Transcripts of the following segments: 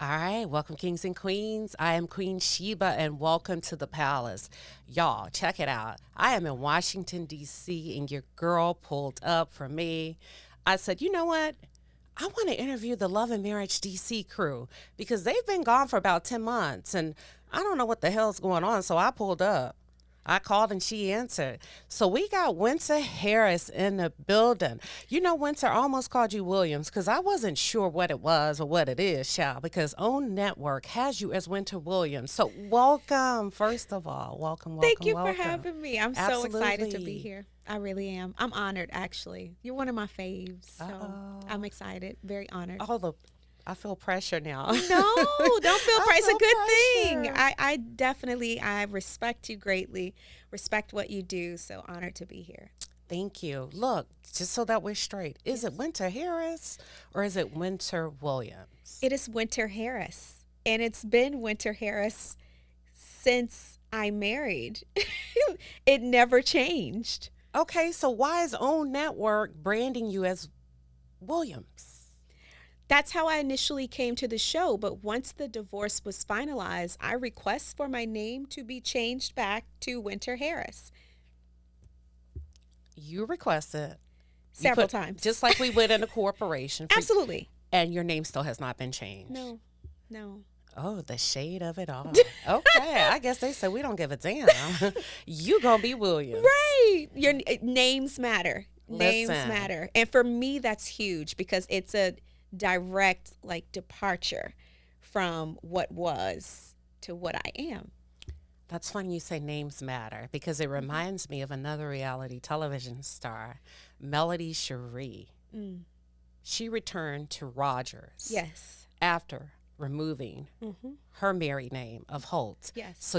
All right, welcome, kings and queens. I am Queen Sheba, and welcome to the palace. Y'all, check it out. I am in Washington, D.C., and your girl pulled up for me. I said, you know what? I want to interview the Love and Marriage DC crew because they've been gone for about 10 months, and I don't know what the hell's going on, so I pulled up. I called and she answered. So we got Winter Harris in the building. You know, Winter, I almost called you Williams because I wasn't sure what it was or what it is, child, because Own Network has you as Winter Williams. So welcome, first of all. Welcome, Thank welcome, you for welcome. having me. I'm so excited to be here. I really am. I'm honored, actually. You're one of my faves. So I'm excited, very honored. I feel pressure now. No, don't feel pressure. It's a good thing. pressure. I definitely, I respect you greatly, respect what you do. So honored to be here. Thank you. Look, just so that we're straight, is it Winter Harris or is it Winter Williams? It is Winter Harris, and it's been Winter Harris since I married. It never changed. Okay, so why is Own Network branding you as Williams? That's how I initially came to the show. But once the divorce was finalized, I request for my name to be changed back to Winter Harris You requested several times. just like we would in a corporation. Absolutely. And your name still has not been changed. No. Oh, the shade of it all. Okay, I guess they said we don't give a damn. You gonna be Williams. Right. Your names matter. Names Listen. matter. And for me, that's huge because it's a direct departure from what was to what I am. That's funny you say names matter because it reminds me of another reality television star, Melody Cherie. She returned to Rogers. Yes. After removing her married name of Holt. Yes. So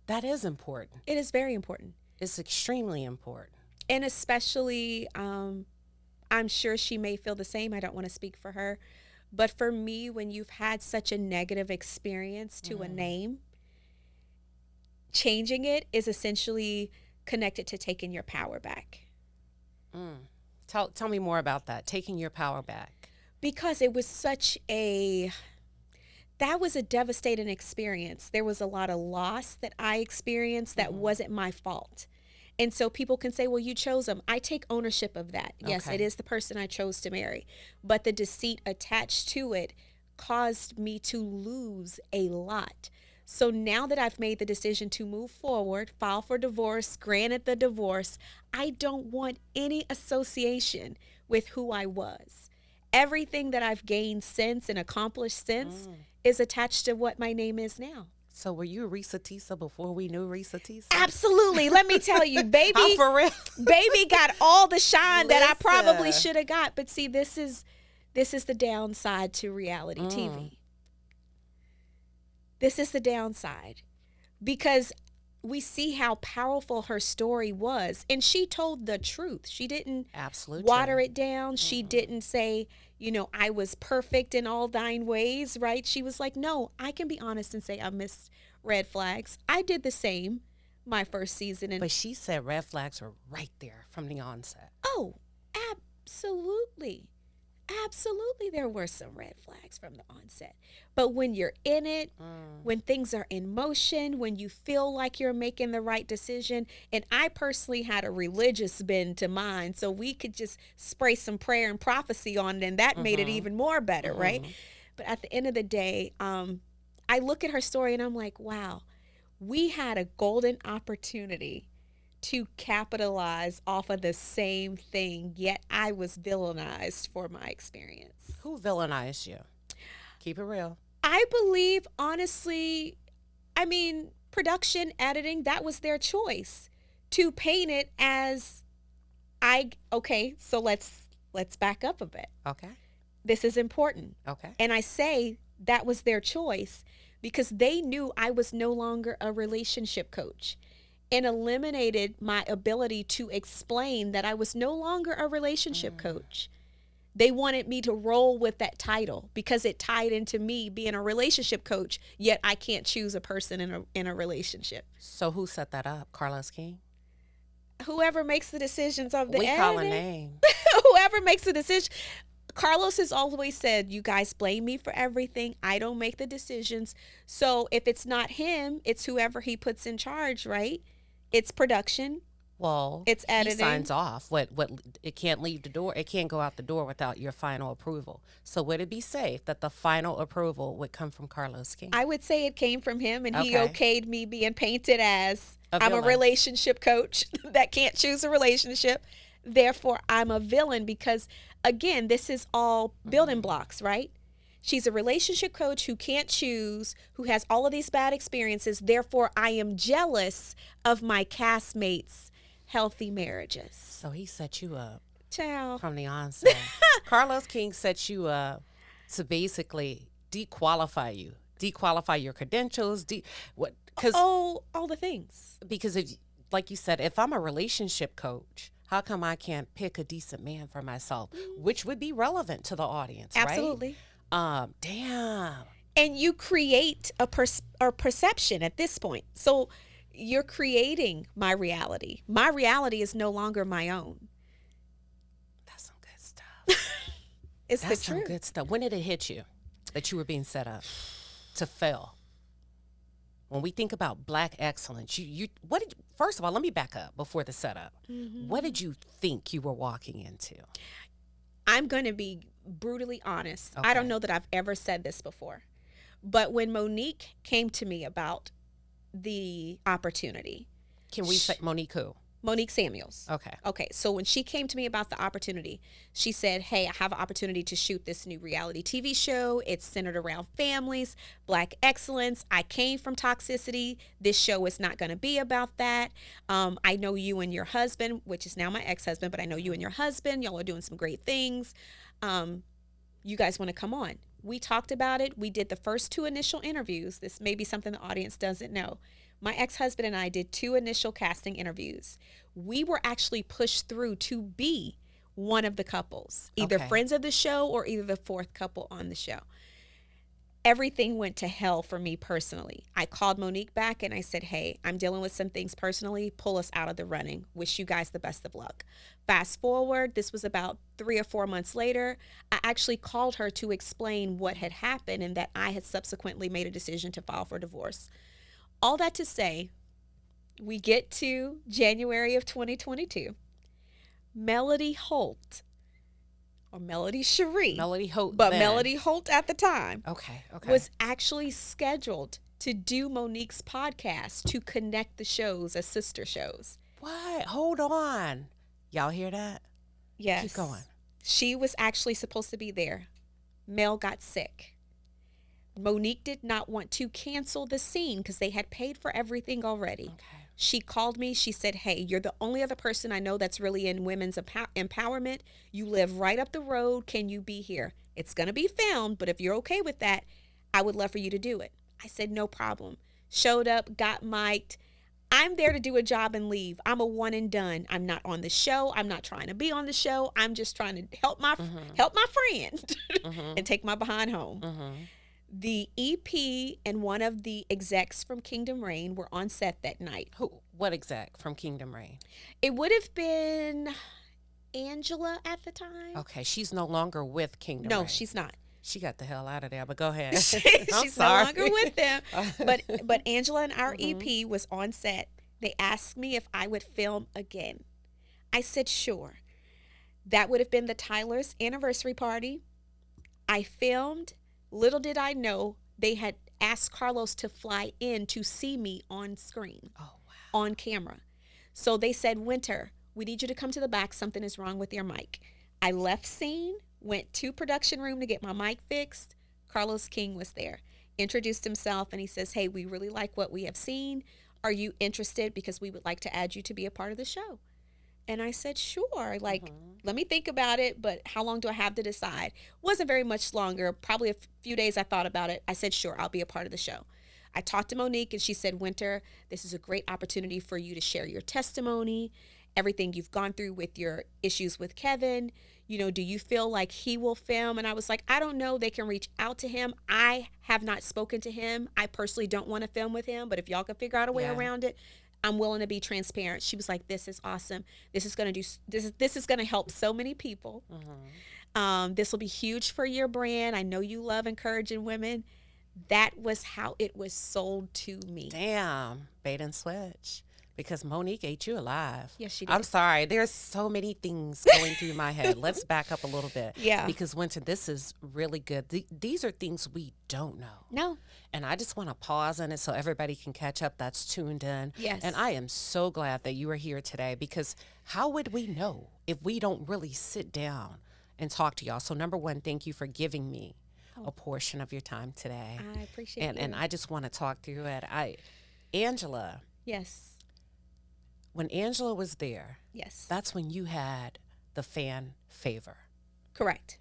that is important. It is very important. It's extremely important. And especially, I'm sure she may feel the same. I don't want to speak for her. But for me, when you've had such a negative experience to a name, changing it is essentially connected to taking your power back. Tell me more about that, taking your power back. Because it was that was a devastating experience. There was a lot of loss that I experienced that wasn't my fault. And so people can say, well, you chose him. I take ownership of that. Yes, Okay. it is the person I chose to marry. But the deceit attached to it caused me to lose a lot. So now that I've made the decision to move forward, file for divorce, granted the divorce, I don't want any association with who I was. Everything that I've gained since and accomplished since is attached to what my name is now. So were you Risa Tisa before we knew Risa Tisa? Absolutely. Let me tell you, baby. I'm for real. Baby got all the shine that I probably Listen. should have got. But see, this is the downside to reality TV. This is the downside because we see how powerful her story was. And she told the truth. She didn't Absolutely. water it down. She didn't say, I was perfect in all thine ways, right? She was like, no, I can be honest and say I missed red flags. I did the same my first season. But she said red flags were right there from the onset. Oh, absolutely. Absolutely, there were some red flags from the onset. But when you're in it, when things are in motion, when you feel like you're making the right decision, and I personally had a religious bend to mine, so we could just spray some prayer and prophecy on it, and that made it even more better, right? But at the end of the day, I look at her story and I'm like, wow, we had a golden opportunity to capitalize off of the same thing, yet I was villainized for my experience. Who villainized you? Keep it real. I believe, honestly, production, editing, that was their choice to paint it as okay, so let's back up a bit. Okay. This is important. Okay. And I say that was their choice because they knew I was no longer a relationship coach, and eliminated my ability to explain that I was no longer a relationship coach. They wanted me to roll with that title because it tied into me being a relationship coach, yet I can't choose a person in a relationship. So who set that up? Carlos King? Whoever makes the decisions of the We editing. call a name. Whoever makes the decision. Carlos has always said, you guys blame me for everything. I don't make the decisions. So if it's not him, it's whoever he puts in charge, right? It's production. Well, It's he editing. signs off. What it can't leave the door. It can't go out the door without your final approval. So would it be safe that the final approval would come from Carlos King? I would say it came from him, and he Okay. okayed me being painted as A I'm a villain. relationship coach that can't choose a relationship. Therefore, I'm a villain because, again, this is all building blocks, right? She's a relationship coach who can't choose, who has all of these bad experiences. Therefore, I am jealous of my castmates' healthy marriages. So he set you up Ciao. from the onset. Carlos King set you up to basically dequalify your credentials. What? Because Oh, all the things. if, like you said, if I'm a relationship coach, how come I can't pick a decent man for myself, which would be relevant to the audience, Absolutely. right? Damn. And you create a perception at this point. So you're creating my reality. My reality is no longer my own. That's some good stuff. It's That's the some truth. good stuff. When did it hit you that you were being set up to fail? When we think about Black excellence, first of all, let me back up before the setup. What did you think you were walking into? I'm going to be brutally honest. I Okay. don't know that I've ever said this before. But when Monique came to me about the opportunity, Can we say Monique who? Monique Samuels. Okay. Okay, so when she came to me about the opportunity, she said, hey, I have an opportunity to shoot this new reality TV show. It's centered around families, Black excellence. I came from toxicity. This show is not going to be about that. I know you and your husband, which is now my ex-husband, but I know you and your husband. Y'all are doing some great things. You guys want to come on? We talked about it. We did the first 2 initial interviews. This may be something the audience doesn't know. My ex-husband and I did 2 initial casting interviews. We were actually pushed through to be one of the couples, either Okay. friends of the show or either the 4th couple on the show. Everything went to hell for me personally. I called Monique back and I said, hey, I'm dealing with some things personally. Pull us out of the running. Wish you guys the best of luck. Fast forward, this was about 3 or 4 months later. I actually called her to explain what had happened and that I had subsequently made a decision to file for divorce. All that to say, we get to January of 2022. Melody Holt, or Melody Cherie, Melody Holt. but then. Melody Holt at the time, Okay. was actually scheduled to do Monique's podcast to connect the shows as sister shows. What? Hold on. Y'all hear that? Yes. Keep going. She was actually supposed to be there. Mel got sick. Monique did not want to cancel the scene because they had paid for everything already. Okay. She called me. She said, hey, you're the only other person I know that's really in women's empowerment. You live right up the road. Can you be here? It's going to be filmed, but if you're okay with that, I would love for you to do it. I said, no problem. Showed up, got mic'd. I'm there to do a job and leave. I'm a one and done. I'm not on the show. I'm not trying to be on the show. I'm just trying to help my friend and take my behind home. The EP and one of the execs from Kingdom Reign were on set that night. Who? What exec from Kingdom Reign? It would have been Angela at the time. Okay, she's no longer with Kingdom No, Reign. she's not. She got the hell out of there, but go ahead. I'm She's no sorry. longer with them. But Angela and our EP was on set. They asked me if I would film again. I said sure. That would have been the Tyler's anniversary party. I filmed. Little did I know they had asked Carlos to fly in to see me on screen, on camera. So they said, Winter, we need you to come to the back. Something is wrong with your mic. I left scene, went to production room to get my mic fixed. Carlos King was there, introduced himself, and he says, hey, we really like what we have seen. Are you interested? Because we would like to add you to be a part of the show. And I said, sure. Let me think about it, but how long do I have to decide? Wasn't very much longer. Probably a few days I thought about it. I said, sure, I'll be a part of the show. I talked to Monique and she said, Winter, this is a great opportunity for you to share your testimony, everything you've gone through with your issues with Kevin. You know, do you feel like he will film? And I was like, I don't know. They can reach out to him. I have not spoken to him. I personally don't want to film with him, but if y'all can figure out a way around it, I'm willing to be transparent. She was like, this is awesome. This is going to help so many people. This will be huge for your brand. I know you love encouraging women. That was how it was sold to me. Damn, bait and switch. Because Monique ate you alive. Yes, she did. I'm sorry. There's so many things going through my head. Let's back up a little bit. Yeah. Because, Winter, this is really good. These are things we don't know. No. And I just want to pause on it so everybody can catch up that's tuned in. Yes. And I am so glad that you are here today, because how would we know if we don't really sit down and talk to y'all? So, number one, thank you for giving me a portion of your time today. I appreciate it. And I just want to talk through it. Angela. Yes. When Angela was there, Yes. that's when you had the fan favor. Correct.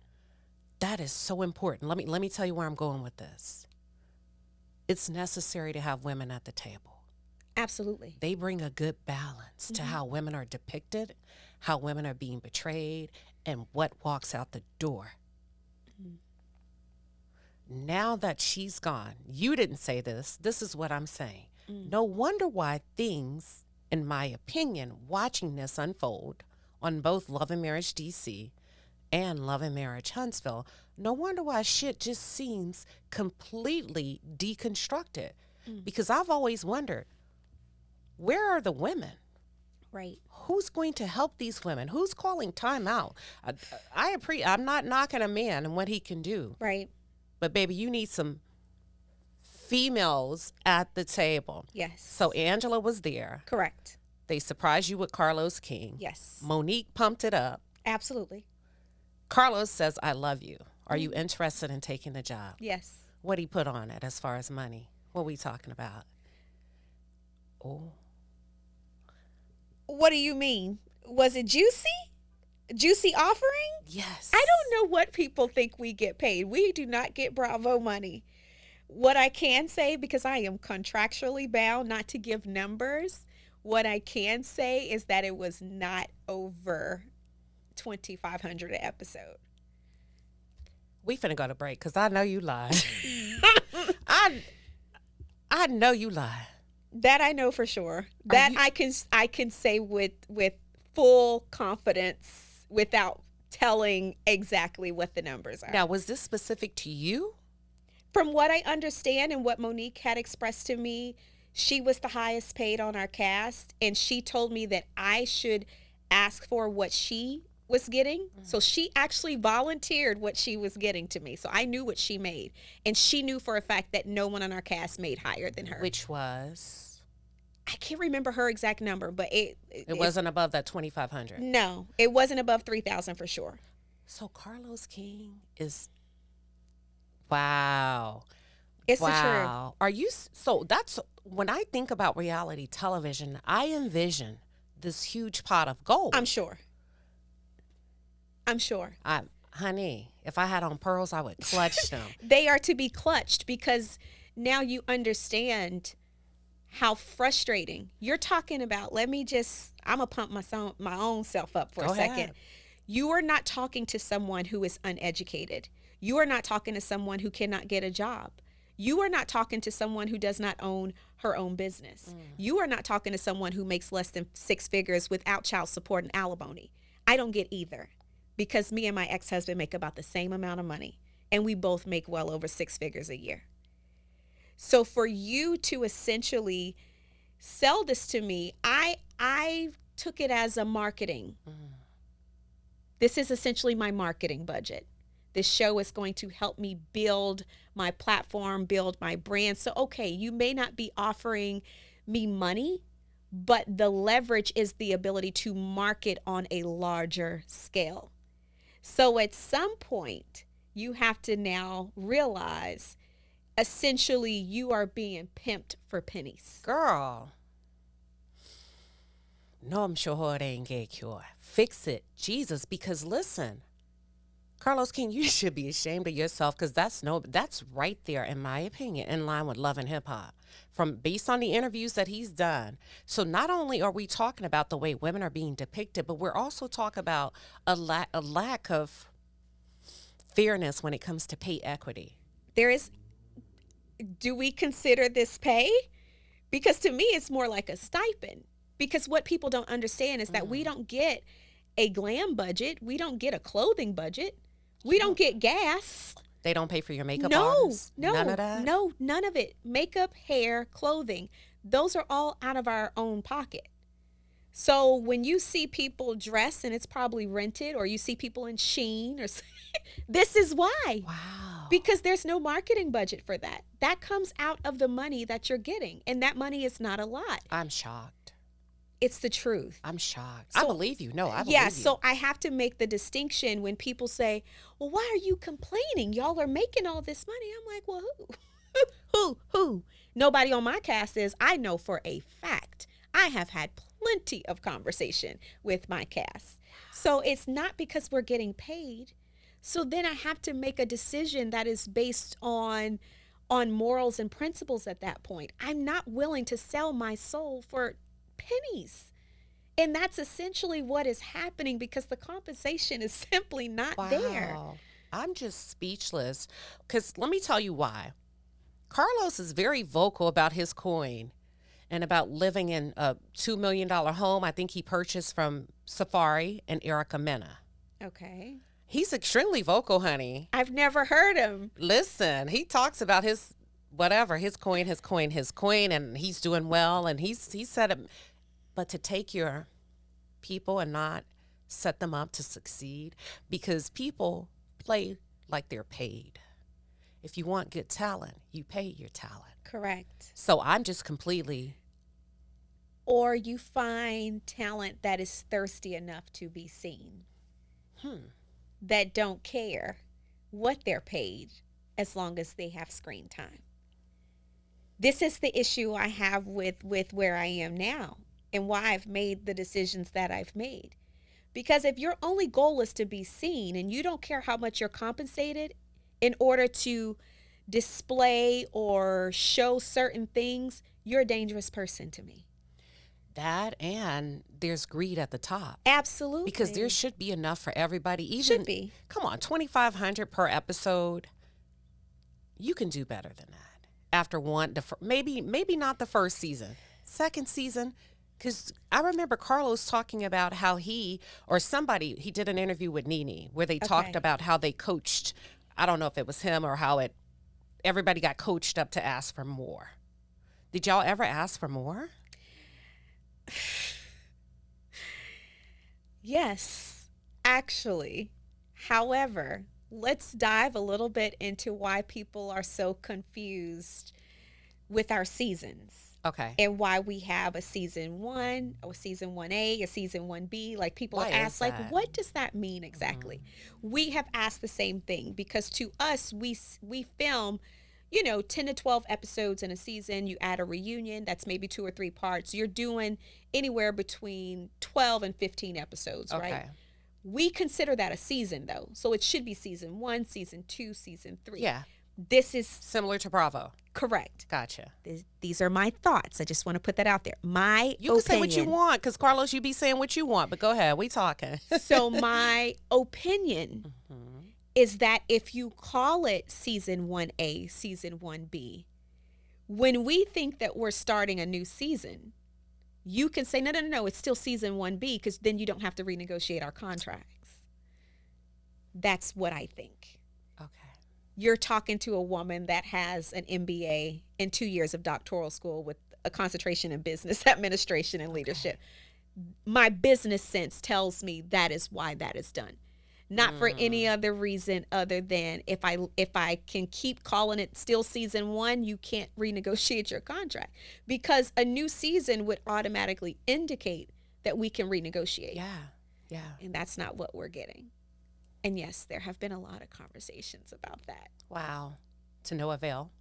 That is so important. Let me tell you where I'm going with this. It's necessary to have women at the table. Absolutely. They bring a good balance to how women are depicted, how women are being betrayed, and what walks out the door. Now that she's gone, you didn't say this. This is what I'm saying. No wonder why things, in my opinion, watching this unfold on both Love and Marriage DC and Love and Marriage Huntsville, no wonder why shit just seems completely deconstructed. Because I've always wondered, where are the women? Right. Who's going to help these women? Who's calling time out? I'm not knocking a man and what he can do. Right. But, baby, you need some females at the table. Yes. So Angela was there. Correct. They surprised you with Carlos King. Yes. Monique pumped it up. Absolutely. Carlos says, I love you. Are you interested in taking the job? Yes. What he put on it as far as money? What are we talking about? Oh. What do you mean? Was it juicy? Juicy offering? Yes. I don't know what people think we get paid. We do not get Bravo money. What I can say, because I am contractually bound not to give numbers, what I can say is that it was not over $2,500 an episode. We finna go to break because I know you lied. I know you lied. That I know for sure. That I can say with full confidence without telling exactly what the numbers are. Now, was this specific to you? From what I understand and what Monique had expressed to me, she was the highest paid on our cast, and she told me that I should ask for what she was getting. So she actually volunteered what she was getting to me. So I knew what she made, and she knew for a fact that no one on our cast made higher than her. Which was? I can't remember her exact number, but it wasn't above that 2,500. No, it wasn't above 3,000 for sure. So Carlos King is, wow. It's the truth. Wow. Are you, so that's, when I think about reality television, I envision this huge pot of gold. I'm sure. Honey, if I had on pearls, I would clutch them. They are to be clutched because now you understand how frustrating. You're talking about, I'm going to pump my own self up for a second. Ahead. You are not talking to someone who is uneducated. You are not talking to someone who cannot get a job. You are not talking to someone who does not own her own business. You are not talking to someone who makes less than 6 figures without child support and alimony. I don't get either, because me and my ex-husband make about the same amount of money, and we both make well over 6 figures a year. So for you to essentially sell this to me, I took it as a marketing. This is essentially my marketing budget. This show is going to help me build my platform, build my brand. So, okay, you may not be offering me money, but the leverage is the ability to market on a larger scale. So at some point, you have to now realize, essentially, you are being pimped for pennies. Girl. No, I'm sure it ain't get cured. Fix it. Jesus, because listen, Carlos King, you should be ashamed of yourself, because that's right there, in my opinion, in line with Love and Hip Hop, based on the interviews that he's done. So not only are we talking about the way women are being depicted, but we're also talking about a lack of fairness when it comes to pay equity. Do we consider this pay? Because to me, it's more like a stipend. Because what people don't understand is that we don't get a glam budget. We don't get a clothing budget. We don't get gas. They don't pay for your makeup No, artist? no, None of that? no, none of it. Makeup, hair, clothing, those are all out of our own pocket. So when you see people dress and it's probably rented, or you see people in Shein, or this is why. Wow. Because there's no marketing budget for that. That comes out of the money that you're getting, and that money is not a lot. I'm shocked. It's the truth. I'm shocked. So- I believe you. No, I believe Yeah, you. so I have to make the distinction when people say, well, why are you complaining? Y'all are making all this money. I'm like, well, who? Who? Nobody on my cast is. I know for a fact. I have had plenty of conversation with my cast. So it's not because we're getting paid. So then I have to make a decision that is based on morals and principles at that point. I'm not willing to sell my soul for pennies. And that's essentially what is happening, because the compensation is simply not there. I'm just speechless. Because let me tell you why. Carlos is very vocal about his coin and about living in a $2 million home I think he purchased from Safari and Erica Mena. Okay. He's extremely vocal, honey. I've never heard him. Listen, he talks about his whatever, his coin, and he's doing well. And he said it. But to take your people and not set them up to succeed, because people play like they're paid. If you want good talent, you pay your talent. Correct. So I'm just completely. Or you find talent that is thirsty enough to be seen, that don't care what they're paid as long as they have screen time. This is the issue I have with where I am now and why I've made the decisions that I've made. Because if your only goal is to be seen and you don't care how much you're compensated in order to display or show certain things, you're a dangerous person to me. That, and there's greed at the top. Absolutely. Because there should be enough for everybody. Even, should be. Come on, $2,500 per episode. You can do better than that. After maybe not the first season, second season. Because I remember Carlos talking about how he did an interview with Nene where they talked about how they coached. I don't know if it was him or how everybody got coached up to ask for more. Did y'all ever ask for more? Yes, actually. However, let's dive a little bit into why people are so confused with our seasons. Okay. And why we have a season 1, or season 1A, a season 1B. Like, people have asked, like, what does that mean exactly? We have asked the same thing, because to us, we film, 10 to 12 episodes in a season. You add a reunion, that's maybe 2 or 3 parts. You're doing anywhere between 12 and 15 episodes, right? We consider that a season, though. So it should be season 1, season 2, season 3. Yeah. This is similar to Bravo. Correct. Gotcha. These are my thoughts. I just want to put that out there. You can say what you want, because Carlos, you be saying what you want, but go ahead. We talking. So my opinion is that if you call it season 1A, season 1B, when we think that we're starting a new season, you can say, no, it's still season 1B, because then you don't have to renegotiate our contracts. That's what I think. Okay. You're talking to a woman that has an MBA and 2 years of doctoral school with a concentration in business administration and leadership. My business sense tells me that is why that is done. Not for any other reason other than if I can keep calling it still season 1, you can't renegotiate your contract, because a new season would automatically indicate that we can renegotiate. Yeah. And that's not what we're getting. And yes, there have been a lot of conversations about that. Wow. To no avail.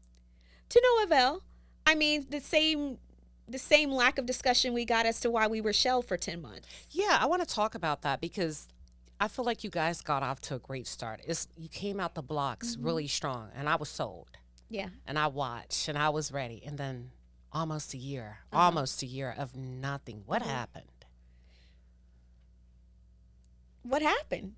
To no avail. I mean, the same lack of discussion we got as to why we were shelved for 10 months. Yeah, I want to talk about that, because I feel like you guys got off to a great start. You came out the blocks really strong, and I was sold. Yeah. And I watched, and I was ready. And then almost a year of nothing. What happened? What happened?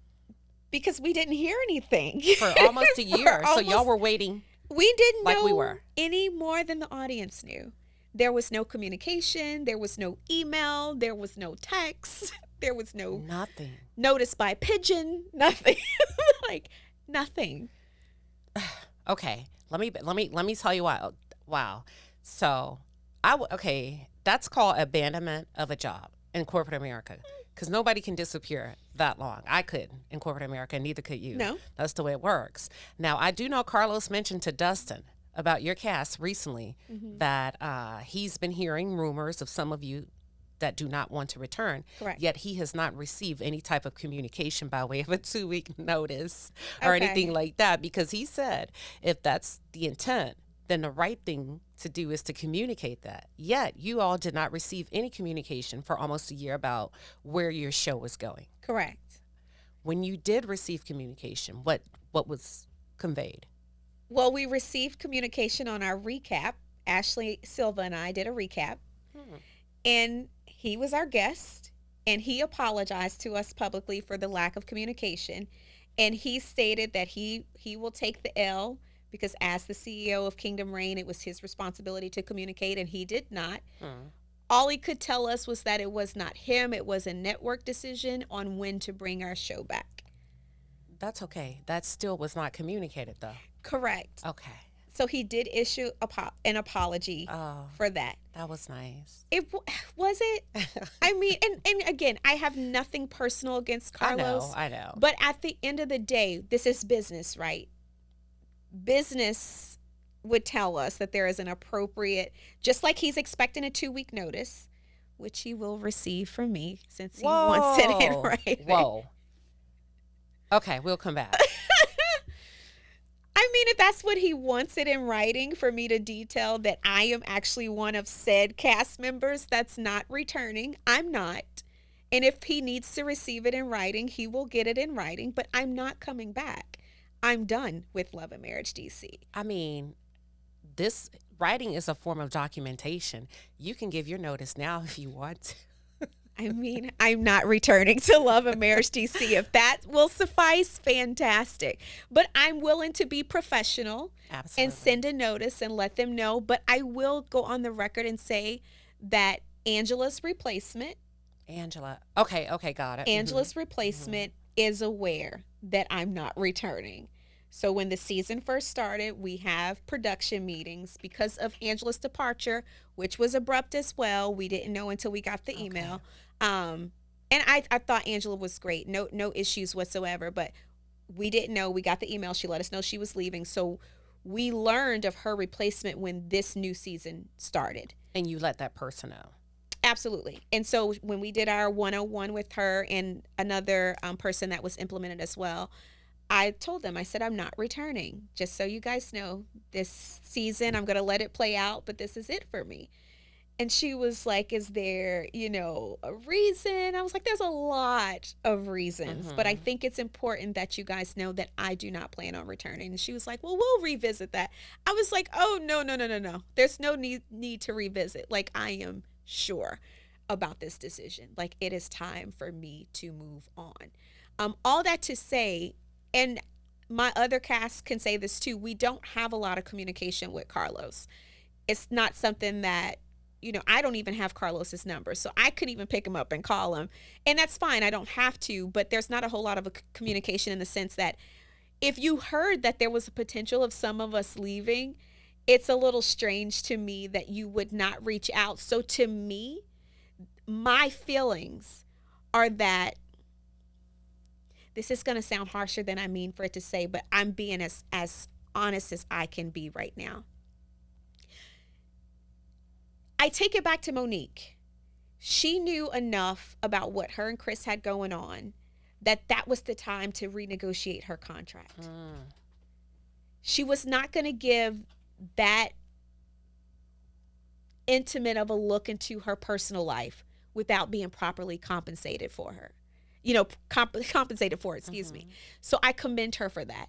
Because we didn't hear anything. For almost a year. So y'all were waiting. We didn't like know we were. any more than the audience knew. There was no communication. There was no email. There was no text. There was no nothing. Notice by pigeon. Nothing. Like Nothing. Okay, let me tell you why. Wow. So, okay, that's called abandonment of a job in corporate America because nobody can disappear that long. I couldn't in corporate America, neither could you. No. That's the way it works. Now, I do know Carlos mentioned to Dustin about your cast recently that he's been hearing rumors of some of you that do not want to return. Correct. Yet he has not received any type of communication by way of a 2-week notice or Okay. anything like that because he said if that's the intent, then the right thing to do is to communicate that. Yet you all did not receive any communication for almost a year about where your show was going. Correct. When you did receive communication, what was conveyed? Well, we received communication on our recap. Ashley Silva and I did a recap, and he was our guest, and he apologized to us publicly for the lack of communication. And he stated that he will take the L because as the CEO of Kingdom Reign, it was his responsibility to communicate, and he did not. All he could tell us was that it was not him. It was a network decision on when to bring our show back. That's okay. That still was not communicated, though. Correct. Okay. So he did issue an apology for that. That was nice. Was it? I mean, and again, I have nothing personal against Carlos. I know. But at the end of the day, this is business, right? Business would tell us that there is an appropriate, just like he's expecting a 2-week notice, which he will receive from me since he wants it in writing. Whoa. Okay, we'll come back. I mean, if that's what he wants it in writing for me to detail that I am actually one of said cast members that's not returning, I'm not. And if he needs to receive it in writing, he will get it in writing, but I'm not coming back. I'm done with Love and Marriage DC. I mean, this writing is a form of documentation. You can give your notice now if you want to. I mean, I'm not returning to Love and Marriage DC. If that will suffice, fantastic. But I'm willing to be professional and send a notice and let them know. But I will go on the record and say that Angela's replacement. Okay, got it. Angela's replacement is aware that I'm not returning. So when the season first started, we have production meetings because of Angela's departure, which was abrupt as well. We didn't know until we got the email. And I thought Angela was great. No issues whatsoever, but we didn't know. We got the email. She let us know she was leaving. So we learned of her replacement when this new season started. And you let that person know. Absolutely. And so when we did our 101 with her and another person that was implemented as well, I told them, I said, I'm not returning. Just so you guys know, this season, I'm going to let it play out, but this is it for me. And she was like, is there, a reason? I was like, there's a lot of reasons, but I think it's important that you guys know that I do not plan on returning. And she was like, well, we'll revisit that. I was like, oh, no. There's no need to revisit. Like, I am sure about this decision. Like, it is time for me to move on. All that to say, and my other cast can say this too, we don't have a lot of communication with Carlos. It's not something that, I don't even have Carlos's number, so I couldn't even pick him up and call him. And that's fine. I don't have to, but there's not a whole lot of communication in the sense that if you heard that there was a potential of some of us leaving, it's a little strange to me that you would not reach out. So to me, my feelings are that this is going to sound harsher than I mean for it to say, but I'm being as honest as I can be right now. I take it back to Monique. She knew enough about what her and Chris had going on that was the time to renegotiate her contract. She was not going to give that intimate of a look into her personal life without being properly compensated for her. Compensated for it, excuse me. So I commend her for that.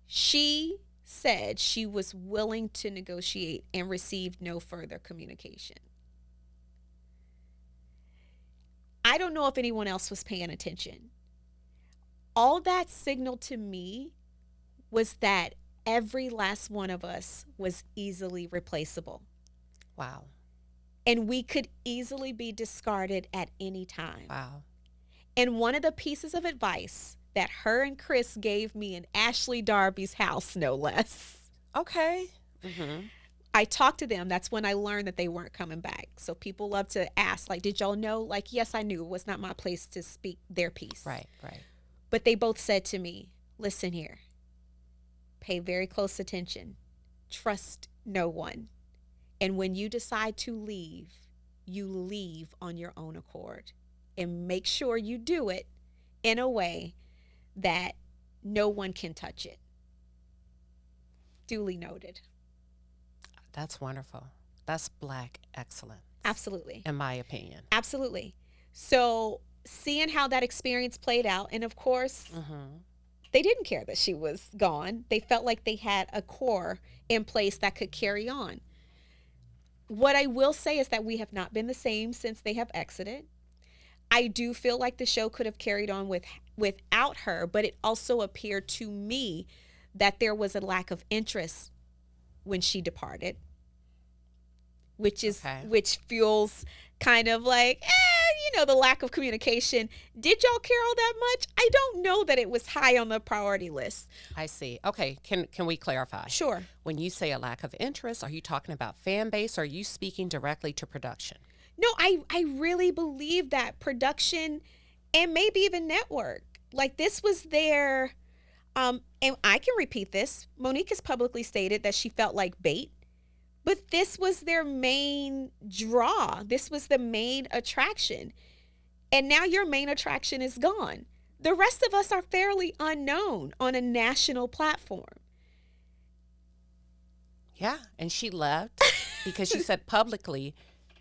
She said she was willing to negotiate and received no further communication. I don't know if anyone else was paying attention. All that signaled to me was that every last one of us was easily replaceable. Wow. And we could easily be discarded at any time. Wow. And one of the pieces of advice that her and Chris gave me in Ashley Darby's house, no less. Okay. Mm-hmm. I talked to them. That's when I learned that they weren't coming back. So people love to ask, like, did y'all know? Like, yes, I knew. It was not my place to speak their piece. Right, right. But they both said to me, listen here, pay very close attention. Trust no one. And when you decide to leave, you leave on your own accord. And make sure you do it in a way that no one can touch it. Duly noted. That's wonderful. That's Black excellence. Absolutely. In my opinion. Absolutely. So seeing how that experience played out, and of course, they didn't care that she was gone. They felt like they had a core in place that could carry on. What I will say is that we have not been the same since they have exited. I do feel like the show could have carried on without her, but it also appeared to me that there was a lack of interest when she departed, which fuels kind of like, the lack of communication. Did y'all care all that much? I don't know that it was high on the priority list. I see. Okay, can we clarify? Sure. When you say a lack of interest, are you talking about fan base, or are you speaking directly to production? No, I really believe that production and maybe even network, like this was their, and I can repeat this, Monique has publicly stated that she felt like bait, but this was their main draw. This was the main attraction. And now your main attraction is gone. The rest of us are fairly unknown on a national platform. Yeah, and she left because she said publicly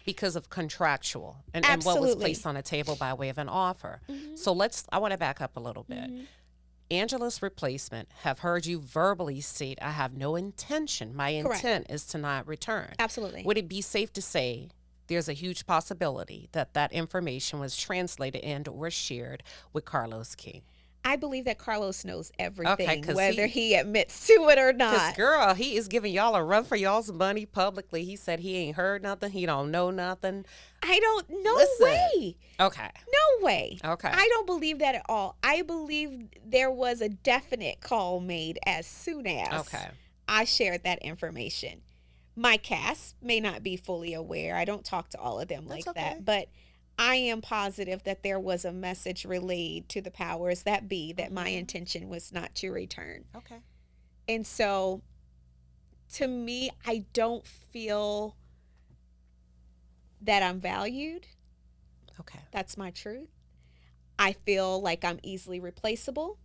because of contractual and what was placed on the table by way of an offer. So I want to back up a little bit. Angela's replacement have heard you verbally state, I have no intention. My intent is to not return. Absolutely. Would it be safe to say there's a huge possibility that information was translated and or shared with Carlos King? I believe that Carlos knows everything, Okay, whether he admits to it or not. Because, girl, he is giving y'all a run for y'all's money publicly. He said he ain't heard nothing. He don't know nothing. I don't, no way. Okay. No way. Okay. I don't believe that at all. I believe there was a definite call made as soon as I shared that information. My cast may not be fully aware. I don't talk to all of them like that. But I am positive that there was a message relayed to the powers that be that my intention was not to return. Okay. And so, to me, I don't feel that I'm valued. Okay. That's my truth. I feel like I'm easily replaceable.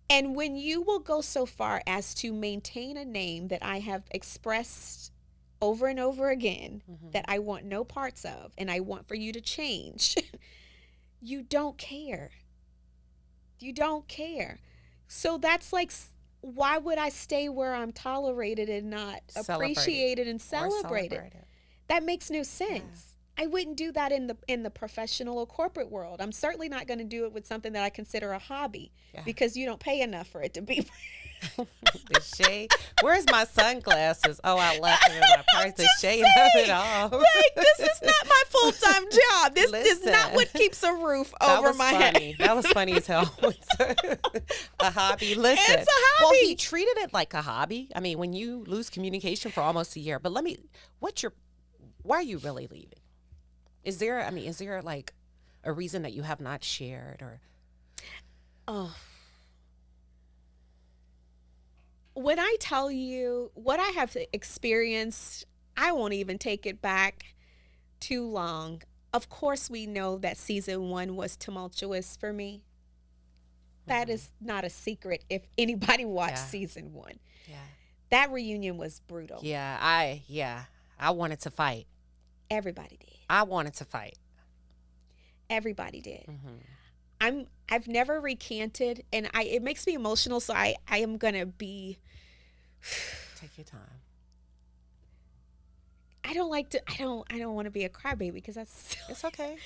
And when you will go so far as to maintain a name that I have expressed over and over again that I want no parts of and I want for you to change, you don't care. You don't care. So that's like, why would I stay where I'm tolerated and not appreciated and celebrated? That makes no sense. I wouldn't do that in the professional or corporate world. I'm certainly not going to do it with something that I consider a hobby because you don't pay enough for it to be. The shade. Where's my sunglasses? Oh, I left them in my purse. The shade of it all. Like, this is not my full-time job. This is not what keeps a roof over my head. That was funny as hell. A hobby. Listen. It's a hobby. Well, he treated it like a hobby. I mean, when you lose communication for almost a year, but why are you really leaving? Is there like a reason that you have not shared or? Oh. When I tell you what I have experienced, I won't even take it back too long. Of course, we know that season 1 was tumultuous for me. That is not a secret if anybody watched season 1. Yeah. That reunion was brutal. Yeah, I wanted to fight. Everybody did. I wanted to fight. Everybody did. I've never recanted, and it makes me emotional, so I am gonna be. Take your time. I don't want to be a crybaby because that's silly. It's okay.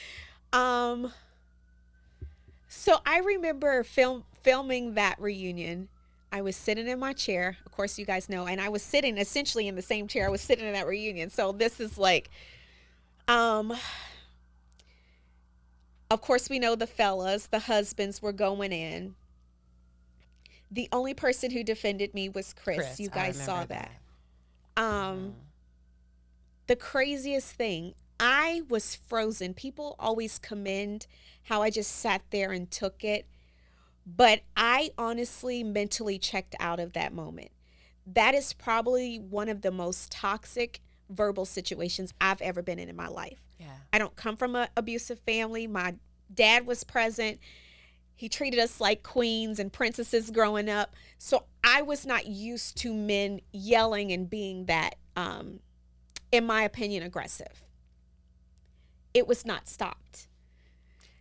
So I remember filming that reunion. I was sitting in my chair, of course you guys know, and I was sitting essentially in the same chair I was sitting in that reunion. So this is like, Of course, we know the fellas, the husbands were going in. The only person who defended me was Chris. Chris, You I guys saw remember that. that. Um, the craziest thing, I was frozen. People always commend how I just sat there and took it, but I honestly mentally checked out of that moment. That is probably one of the most toxic verbal situations I've ever been in my life. Yeah. I don't come from an abusive family. My dad was present. He treated us like queens and princesses growing up. So I was not used to men yelling and being that, in my opinion, aggressive. It was not stopped.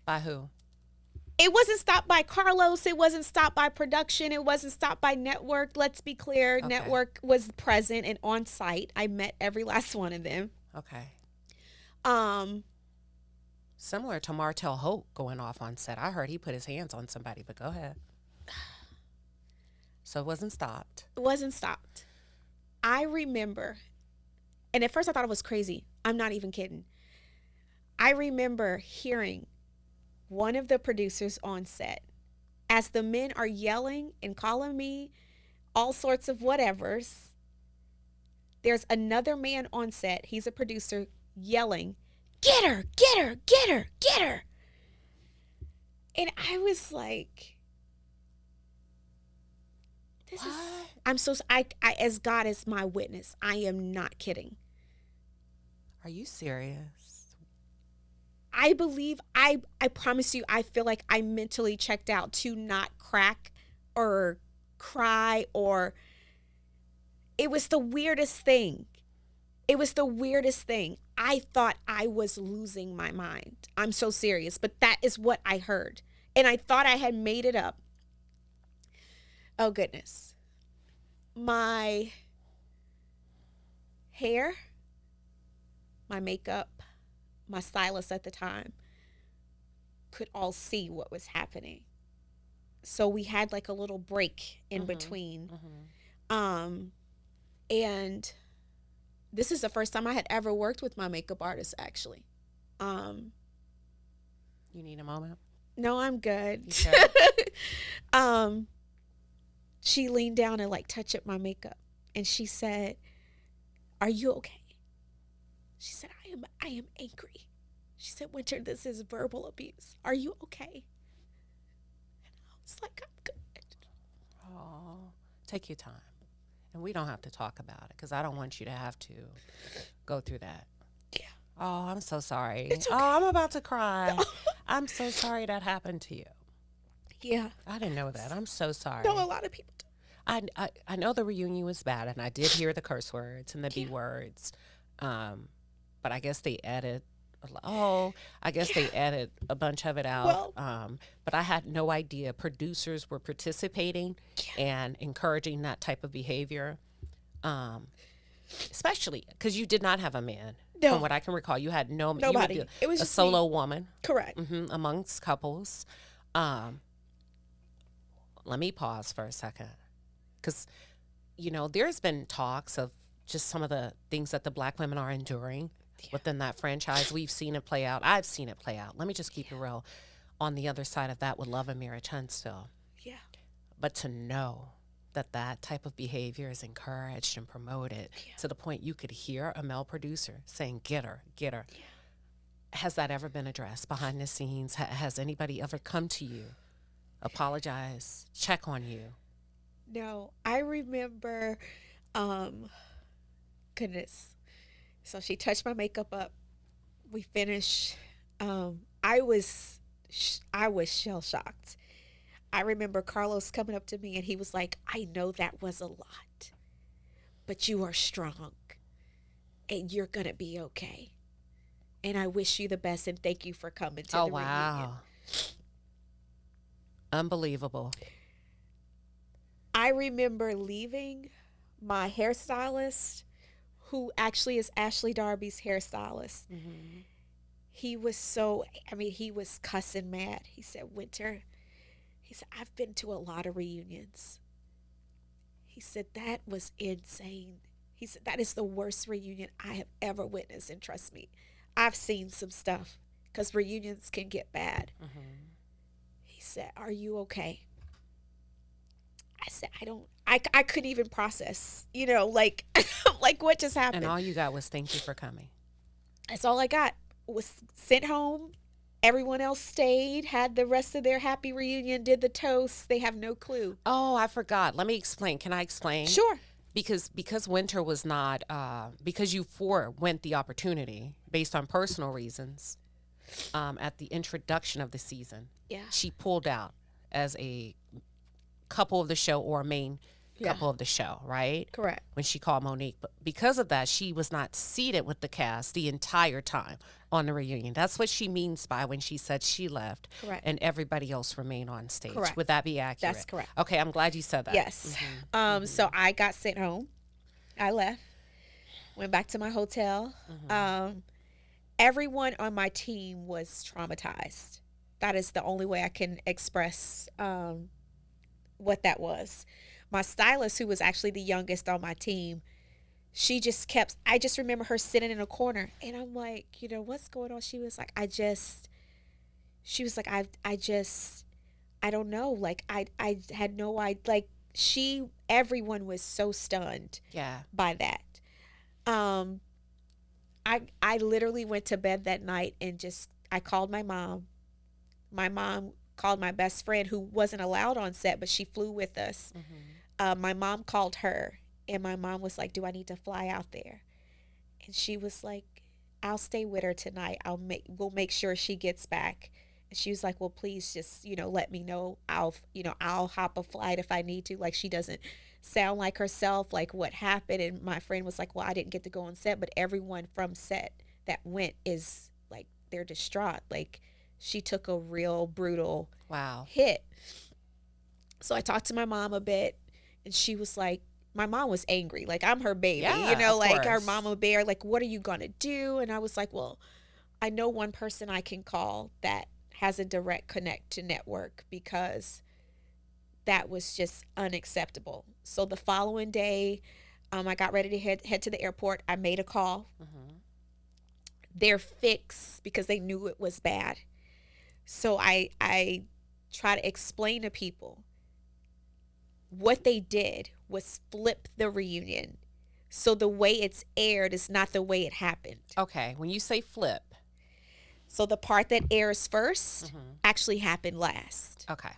By who? It wasn't stopped by Carlos. It wasn't stopped by production. It wasn't stopped by network. Let's be clear. Okay. Network was present and on site. I met every last one of them. Okay. Um, Similar to Martell Holt going off on set. I heard he put his hands on somebody, but go ahead. So it wasn't stopped. it wasn't stopped. I remember, and at first I thought it was crazy. I'm not even kidding. I remember hearing one of the producers on set, as the men are yelling and calling me all sorts of whatevers, there's another man on set, he's a producer, yelling, "Get her, get her, get her, get her." And I was like, this is, What? I'm so, I, as God is my witness, I am not kidding. Are you serious? I believe, I promise you, I feel like I mentally checked out to not crack or cry, or it was the weirdest thing. It was the weirdest thing. I thought I was losing my mind. I'm so serious, but that is what I heard. And I thought I had made it up. Oh, goodness. My hair, my makeup, my stylist at the time could all see what was happening. So we had like a little break in between. And this is the first time I had ever worked with my makeup artist, actually. You need a moment? No, I'm good. You sure? She leaned down and like touched up my makeup, and she said, "Are you okay?" She said, I am angry." She said, "Winter, this is verbal abuse. Are you okay?" And I was like, "I'm good." Oh, take your time. And we don't have to talk about it because I don't want you to have to go through that. Yeah. Oh, I'm so sorry. It's okay. Oh, I'm about to cry. I'm so sorry that happened to you. Yeah. I didn't know that. I'm so sorry. No, a lot of people do. I know the reunion was bad, and I did hear the curse words and the B words. But I guess they added. They added a bunch of it out. Well, But I had no idea producers were participating and encouraging that type of behavior. Especially because you did not have a man. No. From what I can recall, you had Nobody. You were It was a just solo me. woman. Correct. Amongst couples. Let me pause for a second, because there's been talks of just some of the things that the Black women are enduring within that franchise. We've seen it play out. I've seen it play out. Let me just keep it real. On the other side of that with Love and Marriage Huntsville. Yeah. But to know that type of behavior is encouraged and promoted to the point you could hear a male producer saying, "Get her, get her." Yeah. Has that ever been addressed behind the scenes? Has anybody ever come to you, apologize, check on you? No, I remember, goodness. So she touched my makeup up. We finished. I was shell shocked. I remember Carlos coming up to me and he was like, "I know that was a lot, but you are strong and you're going to be okay. And I wish you the best and thank you for coming to the reunion." Wow. Unbelievable. I remember leaving my hairstylist, who actually is Ashley Darby's hairstylist. He was he was cussing mad. He said, "Winter," he said, "I've been to a lot of reunions." He said, "That was insane." He said, "That is the worst reunion I have ever witnessed. And trust me, I've seen some stuff. because reunions can get bad. Mm-hmm. He said, "Are you okay?" I said, "I don't. I couldn't even process. Like like what just And happened." all you got was thank you for coming. That's all I got. Was sent home. Everyone else stayed, had the rest of their happy reunion, did the toast. They have no clue. Oh, I forgot. Let me explain. Can I explain? Sure. Because winter was not because you forewent the opportunity based on personal reasons at the introduction of the season. Yeah. She pulled out as a couple of the show or a main Yeah. couple of the show, right? Correct. When she called Monique. But because of that, she was not seated with the cast the entire time on the reunion. That's what she means by when she said she left Correct. and everybody else remained on stage. Correct. Would that be accurate? That's correct. Okay, I'm glad you said that. Yes. So I got sent home. I left. Went back to my hotel. Everyone on my team was traumatized. That is the only way I can express what that was. My stylist, who was actually the youngest on my team, she just kept, I just remember her sitting in a corner and I'm like, what's going on? She was like, she was like, I don't know. Like, I had no idea. Like, everyone was so stunned Yeah. by that. I literally went to bed that night and I called my mom. My mom called my best friend, who wasn't allowed on set, but she flew with us. My mom called her, and my mom was like, "Do I need to fly out there?" And she was like, "I'll stay with her tonight. We'll make sure she gets back." And she was like, "Well, please just, let me know. I'll hop a flight if I need to." Like, she doesn't sound like herself, like what happened. And my friend was like, "Well, I didn't get to go on set, but everyone from set that went is like, they're distraught. Like, she took a real brutal hit." So I talked to my mom a bit, and she was like, my mom was angry. Like, I'm her baby, like our mama bear. Like, what are you going to do? And I was like, well, I know one person I can call that has a direct connect to network, because that was just unacceptable. So the following day, I got ready to head to the airport. I made a call. They're fixed because they knew it was bad. So I try to explain to people what they did was flip the reunion. So the way it's aired is not the way it happened. Okay. When you say flip. So the part that airs first actually happened last. Okay.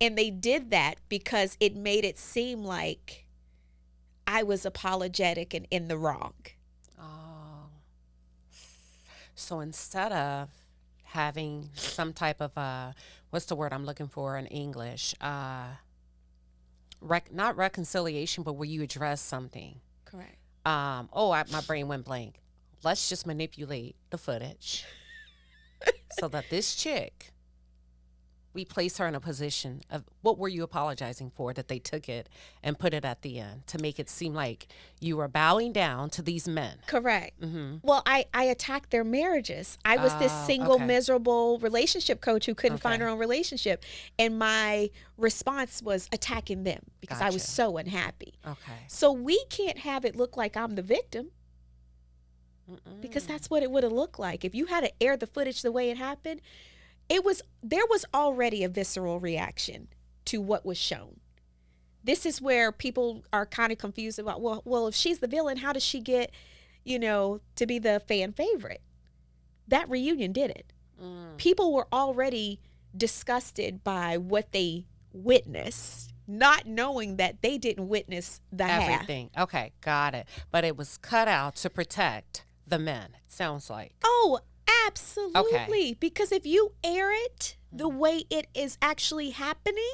And they did that because it made it seem like I was apologetic and in the wrong. Oh. So instead of having some type of what's the word I'm looking for in English? Not reconciliation, but where you address something. Correct. My brain went blank. Let's just manipulate the footage so that this chick, we place her in a position of what were you apologizing for, that they took it and put it at the end to make it seem like you were bowing down to these men. Correct. Well, I attacked their marriages. I was this single, miserable relationship coach who couldn't find her own relationship. And my response was attacking them because I was so unhappy. Okay. So we can't have it look like I'm the victim. Because that's what it would have looked like. If you had to air the footage the way it happened, there was already a visceral reaction to what was shown. This is where people are kind of confused about, well, if she's the villain, how does she get, to be the fan favorite? That reunion did it. People were already disgusted by what they witnessed, not knowing that they didn't witness everything. Okay, got it. But it was cut out to protect the men, it sounds like. Oh, absolutely. Okay. Because if you air it the way it is actually happening,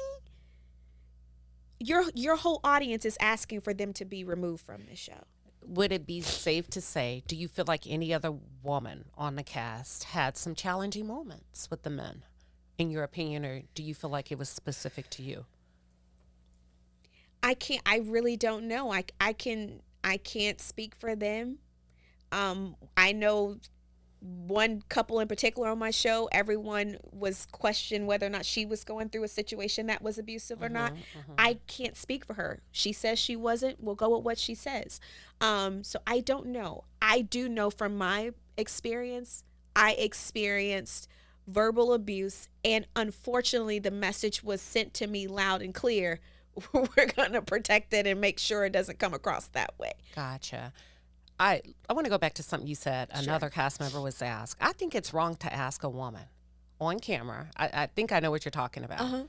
your whole audience is asking for them to be removed from the show. Would it be safe to say, do you feel like any other woman on the cast had some challenging moments with the men, in your opinion, or do you feel like it was specific to you? I really don't know. I can't speak for them. I know one couple in particular on my show, everyone was questioned whether or not she was going through a situation that was abusive or not. I can't speak for her. She says she wasn't. We'll go with what she says. So I don't know. I do know from my experience, I experienced verbal abuse, and unfortunately, the message was sent to me loud and clear. We're going to protect it and make sure it doesn't come across that way. Gotcha. I want to go back to something you said. Sure. Another cast member was asked. I think it's wrong to ask a woman on camera. I think I know what you're talking about. Uh-huh.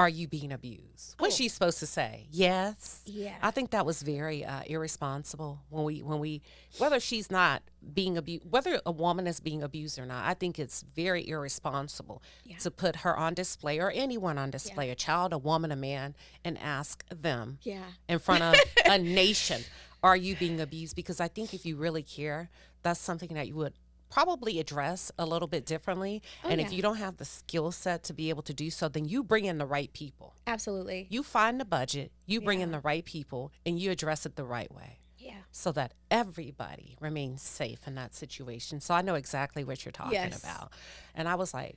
Are you being abused? What's she supposed to say? Yes. Yeah. I think that was very irresponsible when we whether she's not being abused, whether a woman is being abused or not. I think it's very irresponsible to put her on display, or anyone on display, a child, a woman, a man, and ask them in front of a nation, are you being abused? Because I think if you really care, that's something that you would probably address a little bit differently. And if you don't have the skill set to be able to do so, then you bring in the right people. Absolutely. You find the budget, you bring in the right people, and you address it the right way. Yeah. So that everybody remains safe in that situation. So I know exactly what you're talking about. And I was like,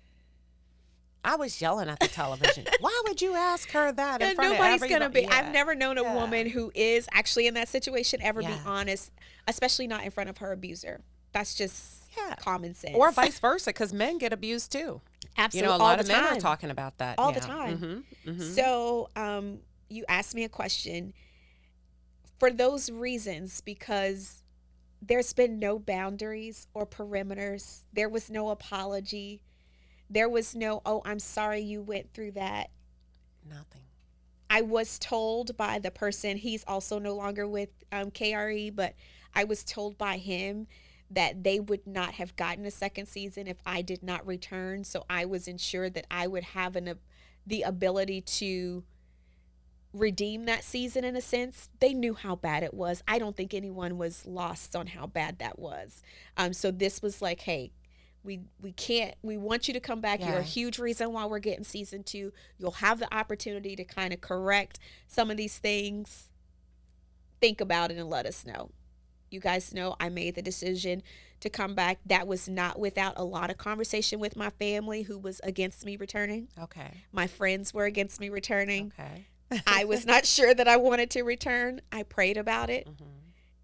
I was yelling at the television. Why would you ask her that in front of everybody? Nobody's going to be. I've never known a woman who is actually in that situation ever be honest, especially not in front of her abuser. That's just common sense. Or vice versa, because men get abused too. Absolutely. You know, a lot of men are talking about that all now. the time. Mm-hmm. Mm-hmm. So you asked me a question for those reasons, because there's been no boundaries or perimeters. There was no apology. There was no, oh, I'm sorry you went through that. Nothing. I was told by the person, he's also no longer with KRE, but I was told by him that they would not have gotten a second season if I did not return. So I was ensured that I would have the ability to redeem that season in a sense. They knew how bad it was. I don't think anyone was lost on how bad that was. So this was like, hey, we want you to come back. You're a huge reason why we're getting season 2. You'll have the opportunity to kind of correct some of these things. Think about it and let us know. You guys know I made the decision to come back. That was not without a lot of conversation with my family, who was against me returning. Okay. My friends were against me returning. Okay. I was not sure that I wanted to return. I prayed about it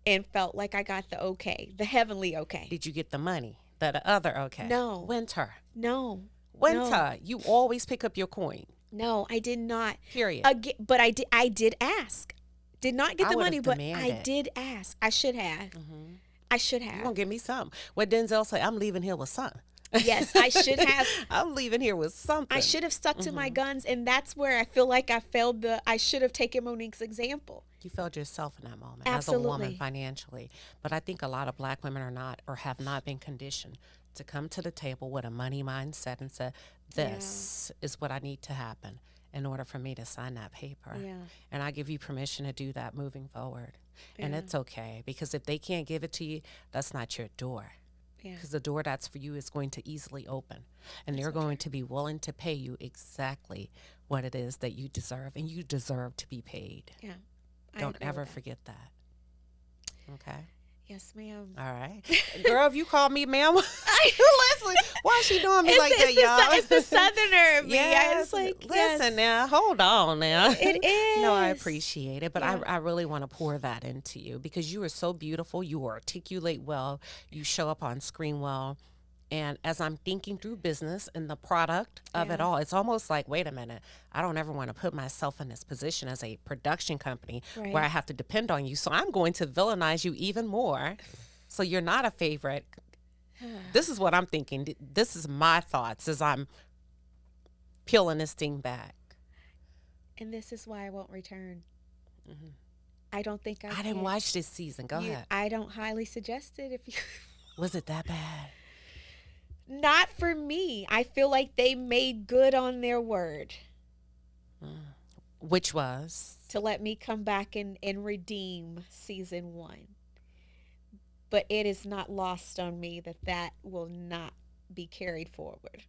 and felt like I got the okay, the heavenly okay. Did you get the money? The other okay? No. Winter. No. Winter. No. You always pick up your coin. No, I did not. Period. But I did ask. Did not get the money, but demanded. I did ask. I should have. I should have. You're going to give me something. What Denzel say, I'm leaving here with something. Yes, I should have. I'm leaving here with something. I should have stuck to my guns, and that's where I feel like I failed. I should have taken Monique's example. You failed yourself in that moment Absolutely. as a woman financially. But I think a lot of Black women are not, or have not been conditioned to come to the table with a money mindset and say, this is what I need to happen in order for me to sign that paper. Yeah. And I give you permission to do that moving forward. And it's okay, because if they can't give it to you, that's not your door. Because the door that's for you is going to easily open. And they're going to be willing to pay you exactly what it is that you deserve. And you deserve to be paid. Yeah. Don't ever forget that. Okay? Yes, ma'am. All right. Girl, if you call me ma'am, listen, why is she doing me like that, y'all? It's the Southerner of me. Yes. It's like, listen now, hold on now. It is. No, I appreciate it, but I really want to pour that into you, because you are so beautiful. You articulate well. You show up on screen well. And as I'm thinking through business and the product of it all, it's almost like, wait a minute, I don't ever want to put myself in this position as a production company where I have to depend on you. So I'm going to villainize you even more. So you're not a favorite. This is what I'm thinking. This is my thoughts as I'm peeling this thing back. And this is why I won't return. I don't think I didn't watch this season. Go ahead. I don't highly suggest it. If you Was it that bad? Not for me. I feel like they made good on their word. Which was? To let me come back and redeem season 1. But it is not lost on me that will not be carried forward.